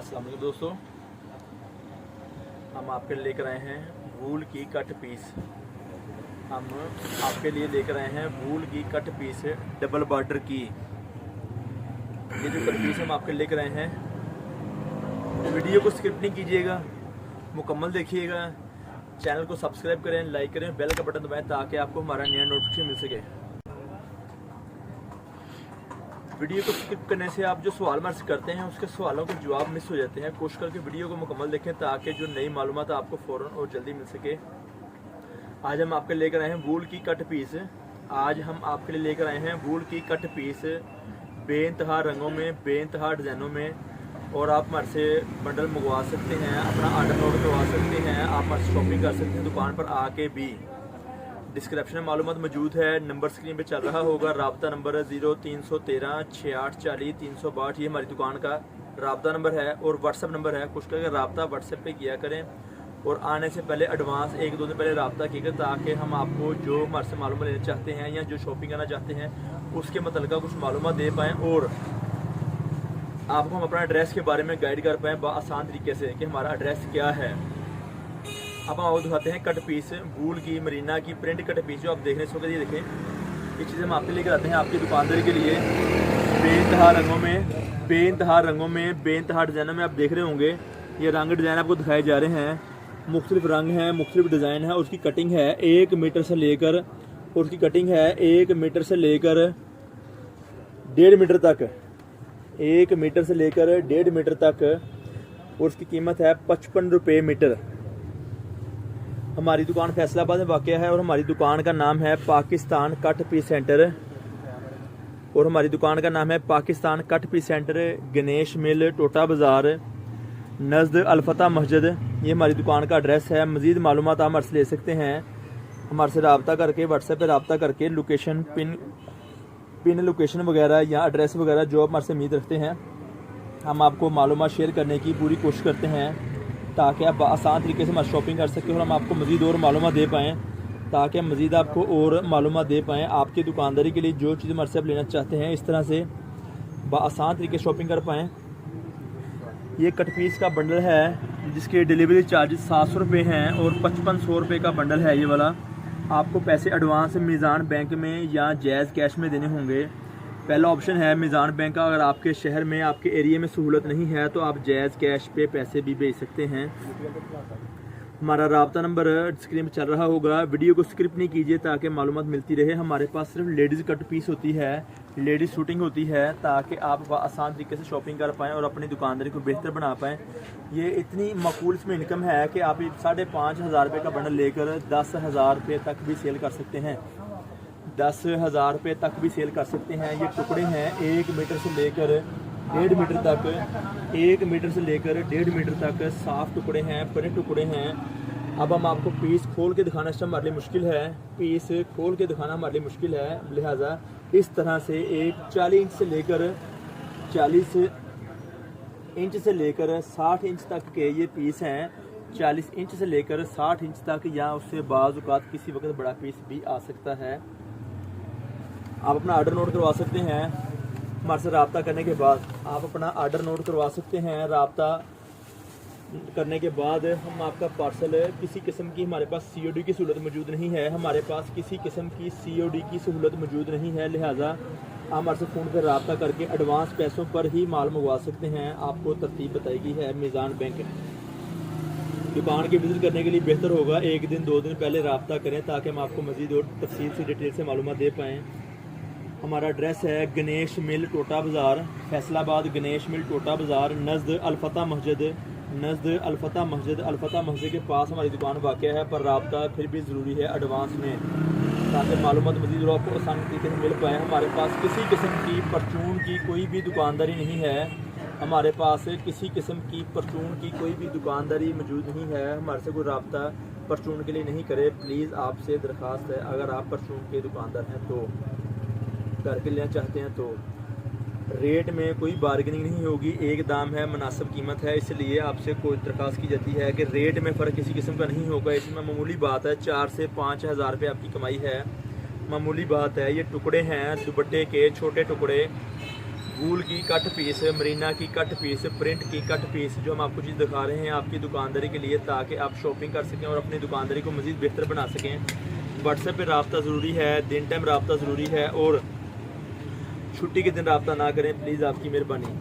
अस्सलाम वालेकुम दोस्तों, हम आपके लिए लेकर आए हैं वूल की कट पीस। हम आपके लिए लेकर आए हैं वूल की कट पीस डबल बॉर्डर की। ये जो कट पीस हम आपके लिए लेकर आए हैं, वीडियो को स्किप नहीं कीजिएगा, मुकम्मल देखिएगा। चैनल को सब्सक्राइब करें, लाइक करें, बेल का बटन दबाएं ताकि आपको हमारा नया नोटिफिकेशन मिल सके। वीडियो को स्किप करने से आप जो सवाल मर्ज करते हैं उसके सवालों के जवाब मिस हो जाते हैं। कोशिश करके वीडियो को मुकम्मल देखें ताकि जो नई मालूमात आपको फ़ौरन और जल्दी मिल सके। आज हम आपके लेकर आए हैं वूल की कट पीस। आज हम आपके लिए लेकर आए हैं वूल की कट पीस बेइंतहा रंगों में, बेइंतहा डिज़ाइनों में। और आप हमारे से बंडल मंगवा सकते हैं, अपना आर्डर नोट करवा सकते हैं, आप हमारे से शॉपिंग कर सकते हैं दुकान पर आके भी। डिस्क्रिप्शन में मालूमात मौजूद है, नंबर स्क्रीन पे चल रहा होगा। राब्ता नंबर है 0313 6840 362। ये हमारी दुकान का राब्ता नंबर है और व्हाट्सअप नंबर है। कुछ करके राब्ता व्हाट्सएप पे किया करें और आने से पहले एडवांस 1-2 दिन पहले राब्ता किया करें ताकि हम आपको जो हमारे से मालूम लेना चाहते हैं या जो शॉपिंग करना चाहते हैं उसके मतलब कुछ मालूमात दे पाएँ और आपको हम अपना एड्रेस के बारे में गाइड कर पाएँ आसान तरीके से कि हमारा एड्रेस क्या है। अब हम आपको दिखाते हैं कट पीस वूल की मरीना की प्रिंट कट पीस जो आप देख रहे हैं। इस वक्त ये देखें, ये चीज़ें हम आपके लेकर आते हैं आपकी दुकानदारी के लिए। बेइंतहा रंगों में, बेइंतहा रंगों में, बेइंतहा डिज़ाइनों में आप देख रहे होंगे। ये रंग डिज़ाइन आपको दिखाए जा रहे हैं, मुख्तलिफ रंग हैं, मुख्तलिफ डिज़ाइन है। उसकी कटिंग है 1 मीटर से लेकर, और उसकी कटिंग है 1 मीटर से लेकर 1.5 मीटर तक, 1 मीटर से लेकर 1.5 मीटर तक। और उसकी कीमत है 55 रुपये मीटर। हमारी दुकान फैसलाबाद में वाक़ है और हमारी दुकान का नाम है पाकिस्तान कट पीस सेंटर। और हमारी दुकान का नाम है Pakistan cut piece centre, Ganesh mill, टोटा बाज़ार, नज़द अलफता मस्जिद। ये हमारी दुकान का एड्रेस है। मज़ीद मालूमात आप हमारे से ले सकते हैं, हमारे से रब्ता करके, व्हाट्सएप पर रब्ता करके। लोकेशन पिन लोकेशन वगैरह या एड्रेस वगैरह जो आप हमारे से उम्मीद रखते हैं, हम आपको मालूमात शेयर करने की पूरी कोशिश करते हैं ताकि आप आसान तरीके से हमारी शॉपिंग कर सकें और हम आपको मज़ीद और मालूमात दे पाएँ, ताकि हम मज़ीद आपको और मालूमात दे पाएँ। आपकी दुकानदारी के लिए जो चीज़ हमारे से आप लेना चाहते हैं इस तरह से आसान तरीके से शॉपिंग कर पाएँ। ये कट पीस का बंडल है जिसके डिलीवरी चार्जेस 700 रुपये हैं और 5500 रुपये का बंडल है ये वाला। आपको पैसे एडवांस मीज़ान बैंक में या जैज़ कैश में देने होंगे। पहला ऑप्शन है मीज़ान बैंक का। अगर आपके शहर में, आपके एरिया में सहूलत नहीं है तो आप जैज़ कैश पे पैसे भी भेज सकते हैं। हमारा राब्ता नंबर स्क्रीन पर चल रहा होगा। वीडियो को स्किप नहीं कीजिए ताकि मालूमात मिलती रहे। हमारे पास सिर्फ लेडीज़ कट पीस होती है, लेडीज़ शूटिंग होती है ताकि आप आसान तरीके से शॉपिंग कर पाएँ और अपनी दुकानदारी को बेहतर बना पाएँ। ये इतनी माकूल इसमें इनकम है कि आप 5,500 रुपये का बंडल लेकर 10,000 रुपये तक भी सेल कर सकते हैं, 10,000 रुपये तक भी सेल कर सकते हैं। ये टुकड़े हैं 1 मीटर से लेकर 1.5 मीटर तक, 1 मीटर से लेकर 1.5 मीटर तक साफ टुकड़े हैं, बड़े टुकड़े हैं। अब हम आपको पीस खोल के दिखाना इस टाइम हमारे लिए मुश्किल है, पीस खोल के दिखाना हमारे लिए मुश्किल है। लिहाजा इस तरह से एक 40 इंच से लेकर 40 इंच से लेकर 60 इंच तक के ये पीस हैं। 40 इंच से लेकर 60 इंच तक या उससे बाज़ औक़ात किसी वक्त बड़ा पीस भी आ सकता है। आप अपना आर्डर नोट करवा सकते हैं हमारे से रब्ता करने के बाद। आप अपना आर्डर नोट करवा सकते हैं। रब्ता करने के बाद हम आपका पार्सल, किसी किस्म की हमारे पास COD की सहूलत मौजूद नहीं है, हमारे पास किसी किस्म की COD की सहूलत मौजूद नहीं है। लिहाजा आप हमारे से फ़ोन पर रब्ता करके एडवांस पैसों पर ही माल मंगवा सकते हैं। आपको तरतीब बताई गई है मीज़ान बैंक। दुकान की विज़िट करने के लिए बेहतर होगा 1 दिन 2 दिन पहले रब्ता करें ताकि हम आपको मज़ीद और तफसील से डिटेल से मालूमात दे पाएँ। हमारा एड्रेस है गणेश मिल, टोटा बाज़ार, फैसलाबाद। गणेश मिल, टोटा बाज़ार, नज़द अलफता मस्जिद, नज़द अलफता मस्जिद। अलफता मस्जिद के पास हमारी दुकान वाक़ है, पर रब्ता फिर भी ज़रूरी है एडवांस में ताकि मालूमात मज़ीद और आपको आसान तरीके से मिल पाए। हमारे पास किसी किस्म की परचून की कोई भी दुकानदारी नहीं है, हमारे पास किसी किस्म की परचून की कोई भी दुकानदारी मौजूद नहीं है। हमारे से कोई रब्ता परचून के लिए नहीं करे। प्लीज़ आपसे दरख्वास्त है, अगर आप परचून के दुकानदार हैं तो करके लेना चाहते हैं तो रेट में कोई बार्गेनिंग नहीं होगी, एक दाम है, मुनासिब कीमत है। इसलिए आपसे कोई दरख्वास्त की जाती है कि रेट में फ़र्क किसी किस्म का नहीं होगा। इसमें मामूली बात है, 4 से 5,000 रुपये आपकी कमाई है, मामूली बात है। ये टुकड़े हैं दुपट्टे के, छोटे टुकड़े वूल की कट पीस, मरीना की कट पीस, प्रिंट की कट पीस जो हम आपको चीज़ दिखा रहे हैं आपकी दुकानदारी के लिए, ताकि आप शॉपिंग कर सकें और अपनी दुकानदारी को मज़ीद बेहतर बना सकें। व्हाट्सएप पे रब्ता ज़रूरी है, दिन टाइम रब्ता ज़रूरी है, और छुट्टी के दिन रब्ता ना करें प्लीज़, आपकी मेहरबानी।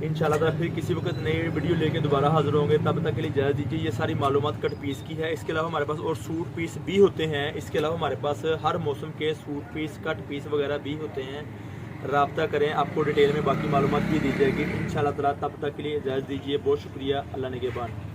इंशाल्लाह ताला फिर किसी वक्त नई वीडियो लेके दोबारा हाजिर होंगे, तब तक के लिए इजाज़त दीजिए। ये सारी मालूमात कट पीस की है। इसके अलावा हमारे पास और सूट पीस भी होते हैं। इसके अलावा हमारे पास हर मौसम के सूट पीस, कट पीस वगैरह भी होते हैं। रब्ता करें, आपको डिटेल में बाकी मालूमात भी दी जाएगी इंशाल्लाह ताला। तब तक के लिए इजाज़त दीजिए। बहुत शुक्रिया। अल्लाह निगहबान।